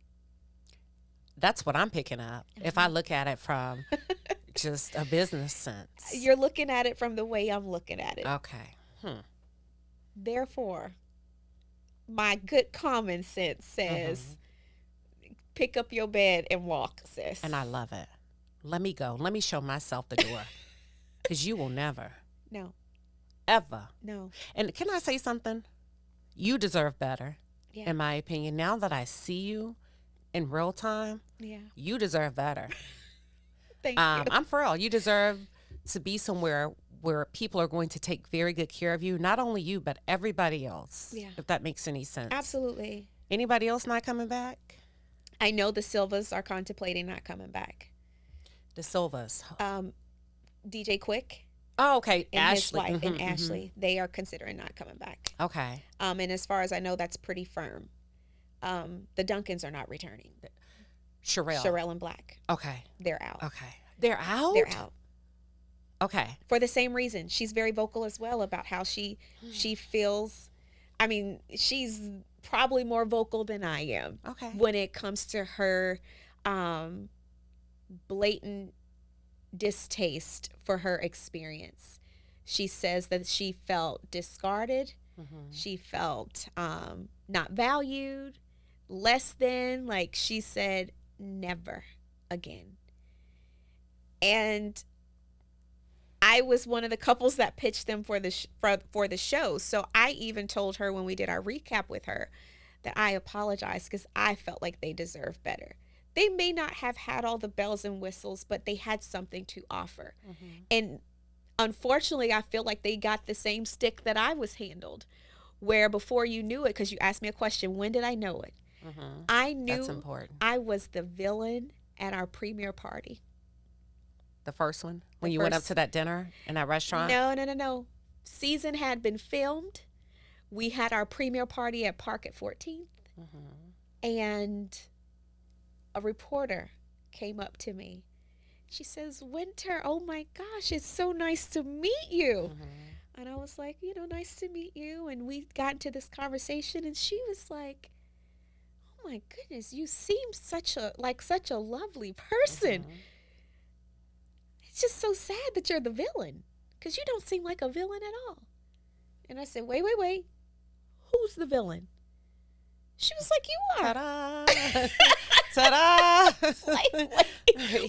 That's what I'm picking up. If I look at it from just a business sense. You're looking at it from the way I'm looking at it. Okay. Therefore, my good common sense says, pick up your bed and walk, sis. And I love it. Let me go. Let me show myself the door. Because you will never. No. Ever. No. And can I say something? You deserve better. Yeah. in my opinion. Now that I see you in real time, Yeah. you deserve better. Thank you. I'm for real. You deserve to be somewhere where people are going to take very good care of you. Not only you, but everybody else. Yeah. If that makes any sense. Absolutely. Anybody else not coming back? I know the Silvas are contemplating not coming back. The Silvas. DJ Quick Oh, okay. and Ashley. his wife and Ashley, they are considering not coming back. Okay. And as far as I know, that's pretty firm. The Duncans are not returning. Sherelle and Black. Okay. They're out. Okay. They're out? They're out. Okay. For the same reason. She's very vocal as well about how she feels. I mean, she's probably more vocal than I am. Okay. When it comes to her blatant distaste for her experience. She says that she felt discarded. Mm-hmm. She felt not valued, less than. Like she said, never again. And I was one of the couples that pitched them for the for the show. So I even told her when we did our recap with her that I apologized because I felt like they deserved better. They may not have had all the bells and whistles, but they had something to offer. Mm-hmm. And unfortunately, I feel like they got the same stick that I was handled, where before you knew it, because you asked me a question, when did I know it? Mm-hmm. I knew that's important. I was the villain at our premiere party. The first one? When you went up to that dinner in that restaurant? No. Season had been filmed. We had our premiere party at Park at 14th. Mm-hmm. And a reporter came up to me. She says, Winter, oh my gosh, it's so nice to meet you. Mm-hmm. And I was like, nice to meet you. And we got into this conversation and she was like, oh my goodness, you seem such a lovely person. Mm-hmm. It's just so sad that you're the villain because you don't seem like a villain at all. And I said, wait. Who's the villain? She was like, you are. Ta-da. Ta-da.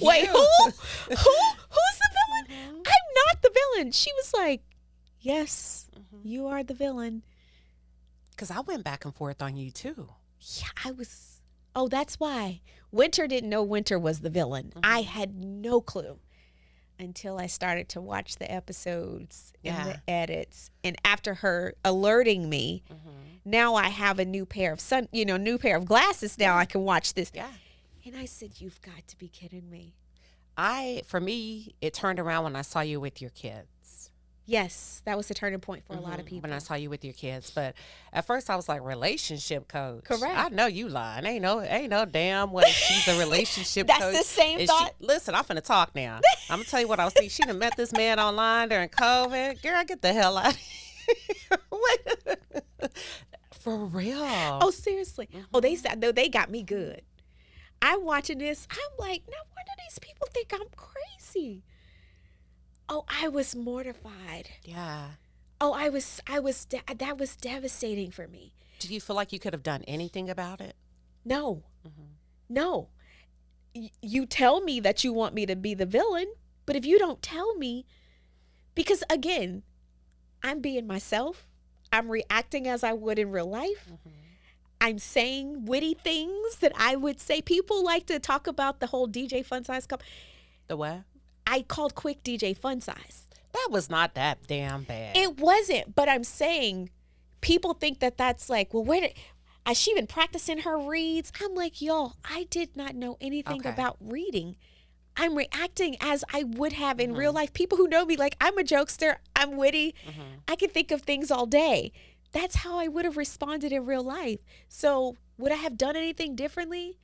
Wait, who? Who's the villain? Mm-hmm. I'm not the villain. She was like, yes, you are the villain. Because I went back and forth on you too. Yeah, I was. Oh, that's why. Winter didn't know Winter was the villain. Mm-hmm. I had no clue until I started to watch the episodes and the edits. And after her alerting me, now I have a new pair of new pair of glasses. Now I can watch this. Yeah. And I said, you've got to be kidding me. For me, it turned around when I saw you with your kids. Yes, that was the turning point for a lot of people. When I saw you with your kids. But at first I was like, relationship coach. Correct. I know you lying. Ain't no damn way she's a relationship coach. That's the same thought. Listen, I'm finna talk now. I'm gonna tell you what I was thinking. She done met this man online during COVID. Girl, get the hell out of here. For real. Oh, seriously. Mm-hmm. Oh, they got me good. I'm watching this. I'm like, no wonder these people think I'm crazy. Oh, I was mortified. Yeah. Oh, that was devastating for me. Do you feel like you could have done anything about it? No. Mm-hmm. No. You tell me that you want me to be the villain, but if you don't tell me, because again, I'm being myself. I'm reacting as I would in real life. Mm-hmm. I'm saying witty things that I would say. People like to talk about the whole DJ Fun Size Cup. The what? I called Quick DJ Fun Size. That was not that damn bad. It wasn't, but I'm saying people think that that's like, well, has she been practicing her reads? I'm like, y'all, I did not know anything about reading. I'm reacting as I would have in real life. People who know me, like, I'm a jokester, I'm witty, I can think of things all day. That's how I would have responded in real life. So would I have done anything differently?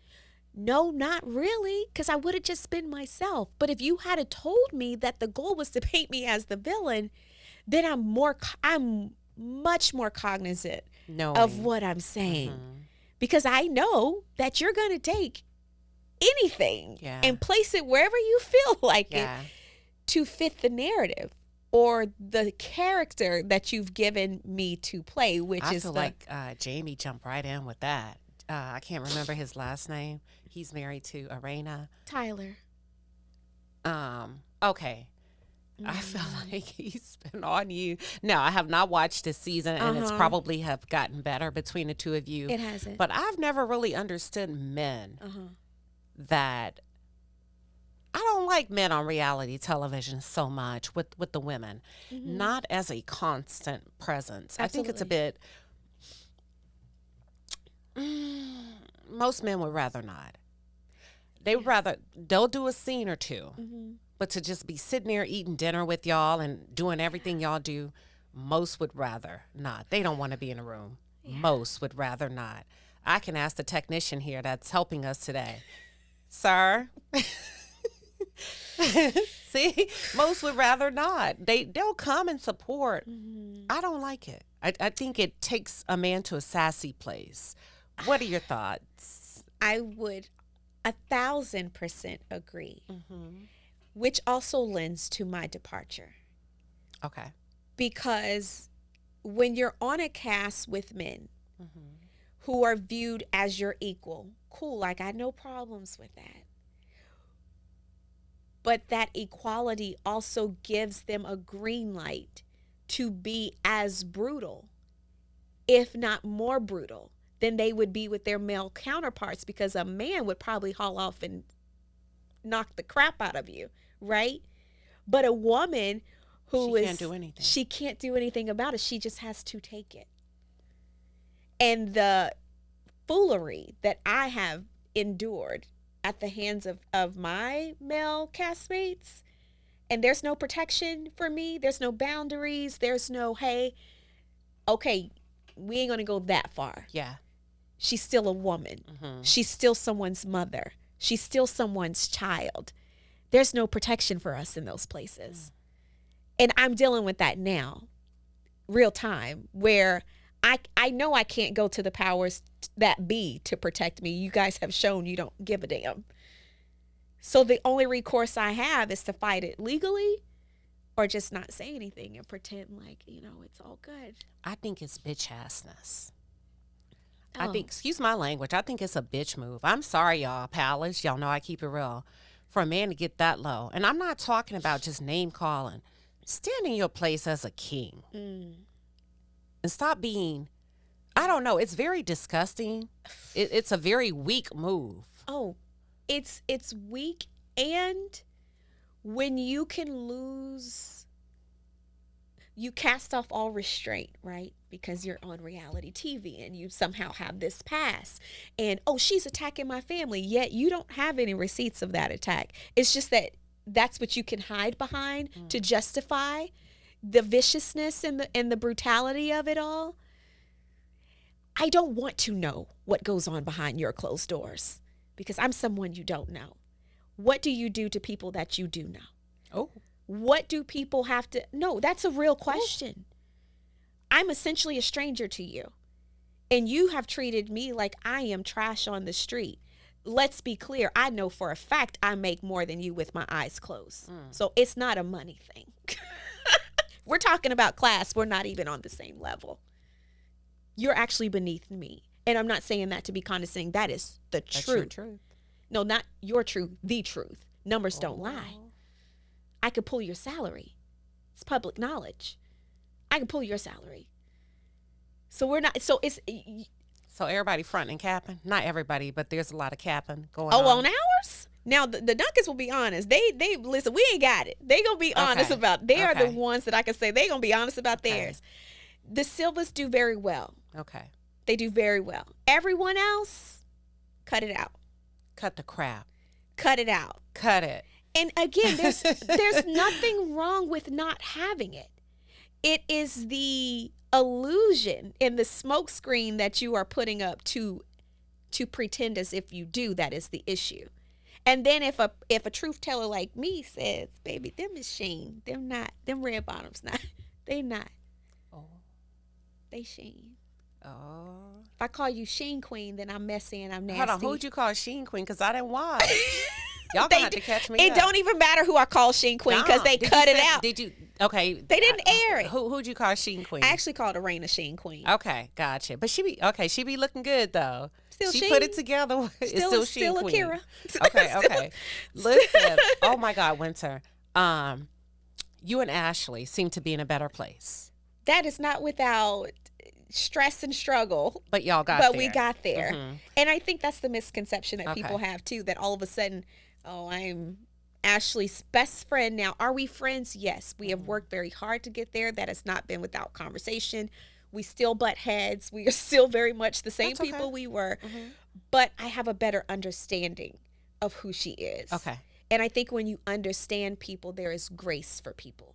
No, not really, because I would have just been myself. But if you had told me that the goal was to paint me as the villain, then I'm much more cognizant of what I'm saying. Because I know that you're going to take anything and place it wherever you feel like it to fit the narrative or the character that you've given me to play, which I feel like Jamie jumped right in with that. I can't remember his last name. He's married to Arena. Tyler. Okay. I feel like he's been on you. No, I have not watched this season, and it's probably have gotten better between the two of you. It hasn't. But I've never really understood men that I don't like men on reality television so much with the women, not as a constant presence. Absolutely. I think it's a bit. Most men would rather not. They would rather they'll do a scene or two. But to just be sitting there eating dinner with y'all and doing everything y'all do, most would rather not. They don't want to be in a room. Yeah. Most would rather not. I can ask the technician here that's helping us today. Sir? See? Most would rather not. They'll come and support. I don't like it. I think it takes a man to a sassy place. What are your thoughts? I would 1,000% agree. Which also lends to my departure. Okay. Because when you're on a cast with men who are viewed as your equal, cool, I got no problems with that. But that equality also gives them a green light to be as brutal, if not more brutal, than they would be with their male counterparts, because a man would probably haul off and knock the crap out of you. Right? But a woman who can't do anything. She can't do anything about it. She just has to take it. And the foolery that I have endured at the hands of my male castmates, and there's no protection for me. There's no boundaries. There's no, hey, okay, we ain't going to go that far. Yeah. She's still a woman. She's still someone's mother. She's still someone's child. There's no protection for us in those places. And I'm dealing with that now, real time, where I know I can't go to the powers that be to protect me. You guys have shown you don't give a damn. So the only recourse I have is to fight it legally or just not say anything and pretend like, it's all good. I think it's bitch assness. I think, excuse my language, I think it's a bitch move. I'm sorry, y'all, palace. Y'all know I keep it real. For a man to get that low. And I'm not talking about just name calling. Stand in your place as a king. And stop being, I don't know, it's very disgusting. It's a very weak move. Oh, it's weak. And when you can lose, you cast off all restraint, right? Because you're on reality TV and you somehow have this pass. And, she's attacking my family. Yet you don't have any receipts of that attack. It's just that that's what you can hide behind to justify the viciousness and the brutality of it all. I don't want to know what goes on behind your closed doors because I'm someone you don't know. What do you do to people that you do know? Oh. What do people have to... No, that's a real question. I'm essentially a stranger to you. And you have treated me like I am trash on the street. Let's be clear. I know for a fact I make more than you with my eyes closed. So it's not a money thing. We're talking about class. We're not even on the same level. You're actually beneath me. And I'm not saying that to be condescending. That is the truth. That's your truth. No, not your truth. The truth. Numbers don't lie. I could pull your salary. It's public knowledge. I can pull your salary. So we're not, so it's. So everybody fronting and capping? Not everybody, but there's a lot of capping going on. Oh, on ours? Now, the Duncans will be honest. They listen, we ain't got it. They going to be honest about, they are the ones that I can say, they going to be honest about theirs. The Silvas do very well. Okay. They do very well. Everyone else, cut it out. Cut the crap. Cut it out. Cut it. And again, there's nothing wrong with not having it. It is the illusion and the smokescreen that you are putting up to pretend as if you do that is the issue. And then if a truth teller like me says, baby, them is Sheen, them red bottoms not, they not. Oh. They Sheen. Oh. If I call you Sheen Queen, then I'm messy and I'm nasty. Hold on, who'd you call Sheen Queen? Because I didn't watch. Y'all gonna have to catch me It up. Don't even matter who I call Sheen Queen because they cut it out. Did you? Okay. They didn't air it. Who'd you call Sheen Queen? I actually called Arena Sheen Queen. Okay, gotcha. But she be looking good though. Still she Sheen. put it together. It's still Sheen still Queen. Akira. Okay. Listen. Oh my God, Winter. You and Ashley seem to be in a better place. That is not without stress and struggle. But y'all got but there. we got there. Mhm. And I think that's the misconception that Okay. people have too, that all of a sudden, oh, I'm Ashley's best friend now. Are we friends? Yes. We have worked very hard to get there. That has not been without conversation. We still butt heads. We are still very much the same That's okay. people we were. Mhm. But I have a better understanding of who she is. Okay. And I think when you understand people, there is grace for people.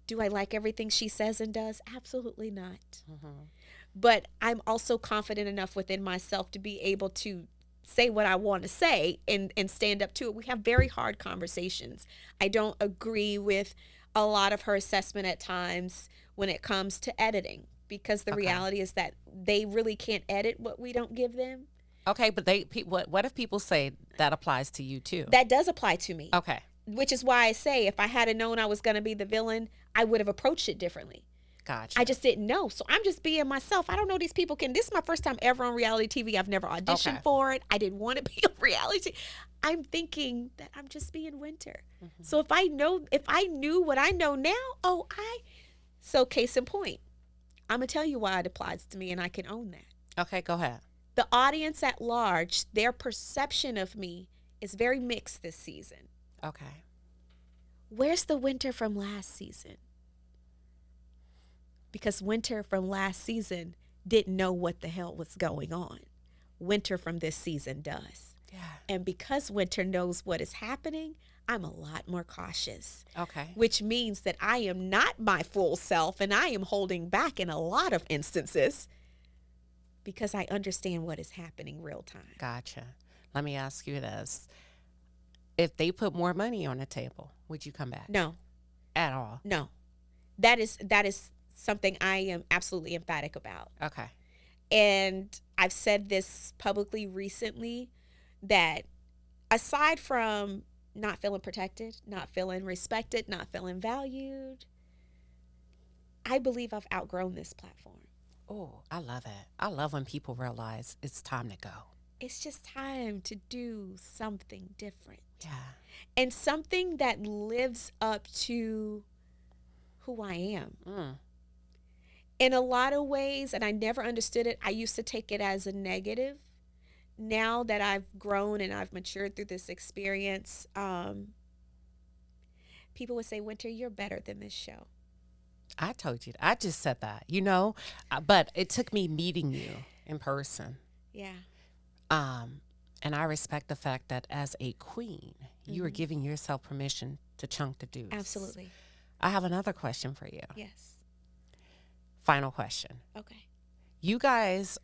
Do I like everything she says and does? Absolutely not. Mhm. But I'm also confident enough within myself to be able to say what I want to say and stand up to it. We have very hard conversations. I don't agree with a lot of her assessment at times when it comes to editing, because the Okay. reality is that they really can't edit what we don't give them. Okay, but what if people say that applies to you too? That does apply to me, Okay. which is why I say if I had known I was going to be the villain, I would have approached it differently. Gotcha. I just didn't know. So I'm just being myself. I don't know these people can. This is my first time ever on reality TV. I've never auditioned Okay. for it. I didn't want to be on reality. I'm thinking that I'm just being Winter. So if I knew what I know now, so case in point, I'm going to tell you why it applies to me and I can own that. Okay, go ahead. The audience at large, their perception of me is very mixed this season. Okay. Where's the Winter from last season? Because Winter from last season didn't know what the hell was going on. Winter from this season does. Yeah. And because Winter knows what is happening, I'm a lot more cautious. Okay. Which means that I am not my full self and I am holding back in a lot of instances because I understand what is happening real time. Gotcha. Let me ask you this. If they put more money on the table, would you come back? No. At all? No. That is something I am absolutely emphatic about. Okay. And I've said this publicly recently, that aside from not feeling protected, not feeling respected, not feeling valued, I believe I've outgrown this platform. Oh, I love it. I love when people realize it's time to go. It's just time to do something different. Yeah. And something that lives up to who I am. In a lot of ways, and I never understood it, I used to take it as a negative. Now that I've grown and I've matured through this experience, people would say, Winter, you're better than this show. I told you. I just said that, but it took me meeting you in person. Yeah. And I respect the fact that as a queen, you are giving yourself permission to chunk the deuce. Absolutely. I have another question for you. Yes. Final question. Okay. You guys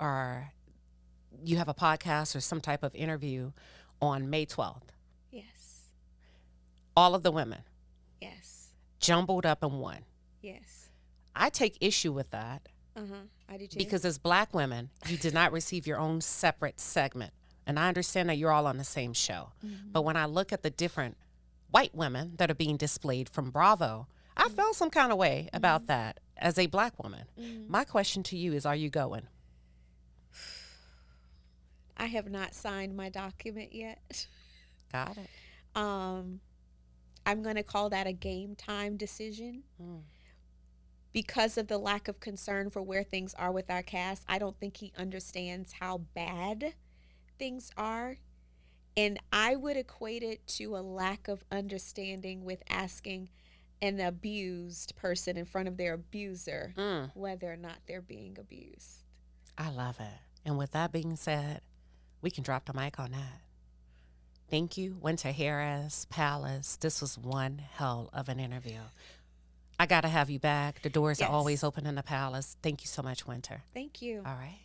you have a podcast or some type of interview on May 12th. Yes. All of the women Yes. jumbled up in one. Yes. I take issue with that I do too. because as Black women, you did not receive your own separate segment. And I understand that you're all on the same show. But when I look at the different white women that are being displayed from Bravo, I felt some kind of way about that as a Black woman. My question to you is, are you going? I have not signed my document yet. Got it. I'm going to call that a game time decision. Because of the lack of concern for where things are with our cast, I don't think he understands how bad things are. And I would equate it to a lack of understanding with asking an abused person in front of their abuser whether or not they're being abused. I love it. And with that being said, we can drop the mic on that. Thank you, Winter Harris, Palace. This was one hell of an interview. I got to have you back. The doors are Yes. always open in the Palace. Thank you so much, Winter. Thank you. All right.